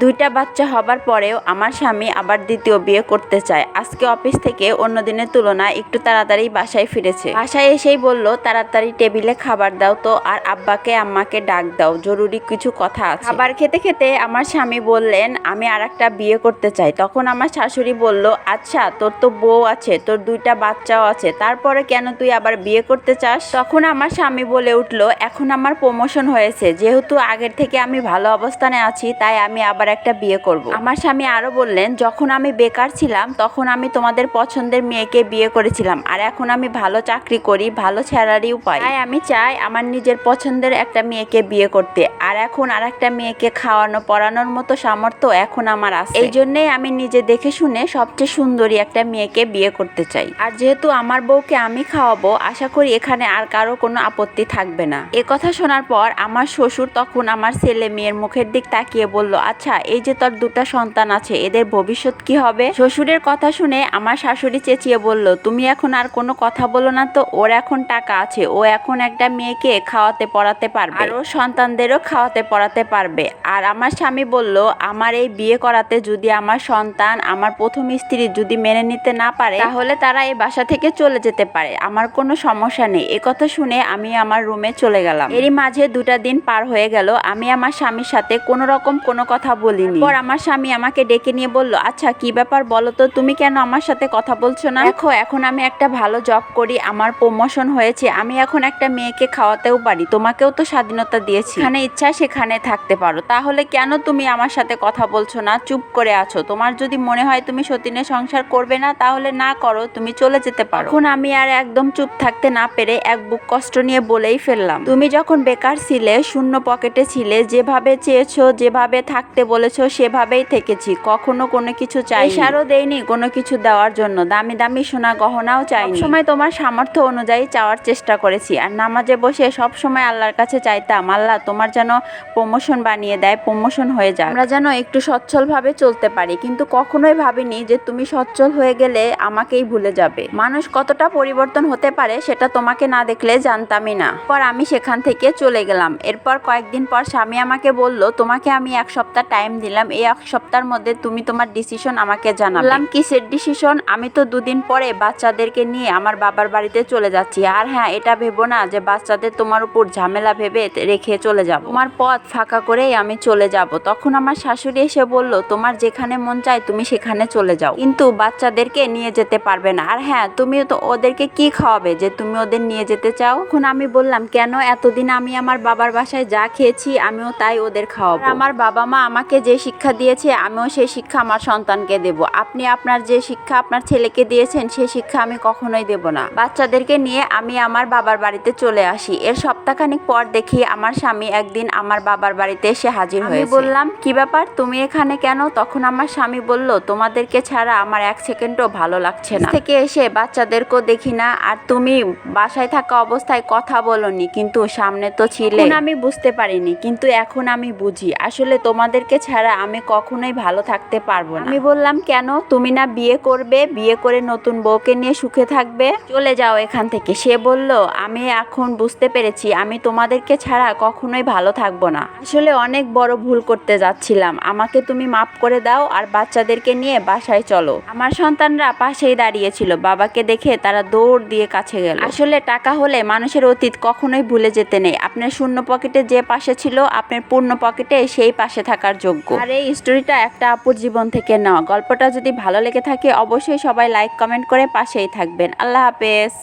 দুইটা বাচ্চা হবার পরেও আমার স্বামী আবার দ্বিতীয় বিয়ে করতে চায়। আজকে অফিস থেকে অন্য দিনের তুলনায় একটু তাড়াতাড়ি বাসায় ফিরেছে। বাসায় এসেই বলল, তাড়াতাড়ি টেবিলে খাবার দাও তো, আর আব্বাকে আম্মাকে ডাক দাও, জরুরি কিছু কথা আছে। খাবার খেতে খেতে আমার স্বামী বললেন, আমি আর একটা বিয়ে করতে চাই। তখন আমার শাশুড়ি বলল, আচ্ছা তোর তো বউ আছে, তোর দুইটা বাচ্চাও আছে, তারপরে কেন তুই আবার বিয়ে করতে চাস? তখন আমার স্বামী বলে উঠল, এখন আমার প্রমোশন হয়েছে, যেহেতু আগের থেকে আমি ভালো অবস্থানে আছি, তাই আমি আবার একটা বিয়ে করব। আমার স্বামী আরো বললেন, যখন আমি বেকার ছিলাম তখন আমি তোমাদের পছন্দের মেয়েকে বিয়ে করেছিলাম, আর এখন আমি ভালো চাকরি করি, ভালো স্যালারিও পাই, তাই আমি চাই আমার নিজের পছন্দের একটা মেয়েকে বিয়ে করতে। আর এখন আর একটা মেয়েকে খাওয়ানো পড়ানোর মতো সামর্থ্য এখন আমার আছে। এই জন্যই আমি নিজে দেখে শুনে সবচেয়ে সুন্দরী একটা মেয়েকে বিয়ে করতে চাই। আর যেহেতু আমার বউকে আমি খাওয়াবো, আশা করি এখানে আর কারো কোনো আপত্তি থাকবে না। এ কথা শোনার পর আমার শ্বশুর তখন আমার ছেলে মেয়ের মুখের দিক তাকিয়ে বলল, আচ্ছা এই যে তোর দুটা সন্তান আছে, এদের ভবিষ্যৎ কি হবে? শ্বশুরের কথা শুনে আমার শাশুড়ি চেঁচিয়ে বলল, তুমি এখন আর কোনো কথা বলো না তো, ওর এখন টাকা আছে, ও এখন একটা মেয়েকে খাওয়াতে পড়াতে পারবে, আর ওর সন্তানদেরও খাওয়াতে পড়াতে পারবে। আর আমার স্বামী বলল, আমার এই বিয়ে করাতে যদি আমার সন্তান আমার প্রথম স্ত্রী যদি মেনে নিতে না পারে, তাহলে তারা এই বাসা থেকে চলে যেতে পারে, আমার কোনো সমস্যা নেই। এ কথা শুনে আমি আমার রুমে চলে গেলাম। এরই মাঝে 2টা দিন পার হয়ে গেল, আমি আমার স্বামীর সাথে কোনো রকম কোনো কথা বলিনি। পর আমার স্বামী আমাকে ডেকে নিয়ে বলল, আচ্ছা কি ব্যাপার বলো তো, তুমি কেন আমার সাথে কথা বলছো না? দেখো এখন আমি একটা ভালো জব করি, আমার প্রমোশন হয়েছে, আমি এখন একটা মেয়েকে খাওয়াতেও পারি, তোমাকেও তো স্বাধীনতা দিয়েছি, যেখানে ইচ্ছা সেখানে থাকতে পারো, তাহলে কেন তুমি আমার সাথে কথা বলছো না, চুপ করে আছো? তোমার যদি মনে হয় তুমি সতীনের সংসার করবে না, তাহলে না করো, তুমি চলে যেতে পারো। এখন আমি আর একদম চুপ থাকতে না পেরে এক বুক কষ্ট নিয়ে বলেই ফেললাম, তুমি যখন বেকার ছিলে, শূন্য পকেটে ছিলে, যেভাবে চেয়েছো, যেভাবে থাকতে বলেছো সেভাবেই থেকেছি, কখনো কোনো কিছু চাই ইশারও দেইনি কোনো কিছু দেওয়ার জন্য, দামি দামি সোনা গহনাও চাইনি, সবসময় তোমার সামর্থ্য অনুযায়ী চাওয়ার চেষ্টা করেছি। আর নামাজে বসে সব সময় আল্লাহর কাছে চাইতাম, আল্লাহ তোমার যেন প্রমোশন বানিয়ে দেয়, প্রমোশন হয়ে যায়, আমরা যেন একটু সচ্ছলভাবে চলতে পারি। কিন্তু কখনোই ভাবিনি যে তুমি সচ্ছল হয়ে গেলে আমাকেই ভুলে যাবে। মানুষ কতটা পরিবর্তন হতে পারে সেটা তোমাকে না দেখলে জানতামই না। পর আমি সেখান থেকে চলে গেলাম। এরপর কয়েকদিন পর স্বামী আমাকে বলল, তোমাকে আমি 1 সপ্তাহ টাইম দিলাম, এই 1 সপ্তাহের মধ্যে তুমি তোমার ডিসিশন আমাকে জানাবে। বললাম, কিসের ডিসিশন? আমি তো 2 দিন পরে বাচ্চাদেরকে নিয়ে আমার বাবার বাড়িতে চলে যাচ্ছি। আর হ্যাঁ, এটা ভেবো না যে বাচ্চাদের তোমার উপর ঝামেলা ভেবে রেখে চলে যাব, তোমার পথ ফাঁকা করেই আমি চলে যাব। তখন আমার শাশুড়ি এসে বলল, তোমার যেখানে মন চায় তুমি সেখানে চলে যাও, কিন্তু বাচ্চাদেরকে নিয়ে যেতে পারবে না। আর হ্যাঁ, তুমি তো ওদেরকে কি খাওয়াবে যে তুমি ওদের নিয়ে যেতে চাও? তখন আমি বললাম, কেন? এতদিন আমি আমার বাবার বাসায় যা খেয়েছি আমিও তাই ওদের খাওয়াবো। আমার বাবা মা আমাকে যে শিক্ষা দিয়েছে আমিও সেই শিক্ষা আমার সন্তানকে দেব। আপনি আপনার যে শিক্ষা আপনার ছেলেকে দিয়েছেন সেই শিক্ষা আমি কখনোই দেব না। বাচ্চাদেরকে নিয়ে আমি আমার বাবার বাড়িতে চলে আসি। এর সপ্তাহখানিক পর দেখি আমার স্বামী একদিন আমার বাবার বাড়িতে এসে হাজির হয়েছে। আমি বললাম, কি ব্যাপার, তুমি এখানে কেন? তখন আমার স্বামী বলল, তোমাদেরকে ছাড়া আমার 1 সেকেন্ডও ভালো লাগছে না, থেকে এসে বাচ্চাদেরকেও দেখি না, আর তুমি বাসায় থাকা অবস্থায় কথা বলনি, কিন্তু সামনে তো ছিলে। আমি বুঝতে পারিনি, কিন্তু এখন আমি বুঝি, আসলে তোমাদেরকে ছাড়া আমি কখনোই ভালো থাকতে পারবো না। আমি বললাম, কেন? তুমি না বিয়ে করবে, বিয়ে করে নতুন বউকে নিয়ে সুখে থাকবে, চলে যাও এখান থেকে। সে বলল, আমি এখন বুঝতে পেরেছি আমি তোমাদেরকে ছাড়া কখনোই ভালো থাকবো না, আসলে অনেক বড় ভুল করতে যাচ্ছিলাম, আমাকে তুমি মাফ করে দাও, আর বাচ্চাদেরকে নিয়ে বাসায় চলো। আমার সন্তানরা পাশেই দাঁড়িয়েছিল, বাবাকে দেখে তারা দৌড় দিয়ে কাছে গেল। আসলে টাকা হলে মানুষের অতীত কখনোই ভুলে যেতে নেই, আপনার শূন্য পকেটে যে পাশে ছিল আপনার পূর্ণ পকেটে সেই পাশে থাকার যোগ্য। আর এই স্টোরিটা একটা আপুর জীবন থেকে নেওয়া। গল্পটা যদি ভালো লেগে থাকে অবশ্যই সবাই লাইক কমেন্ট করে পাশেই থাকবেন। আল্লাহ হাফেজ।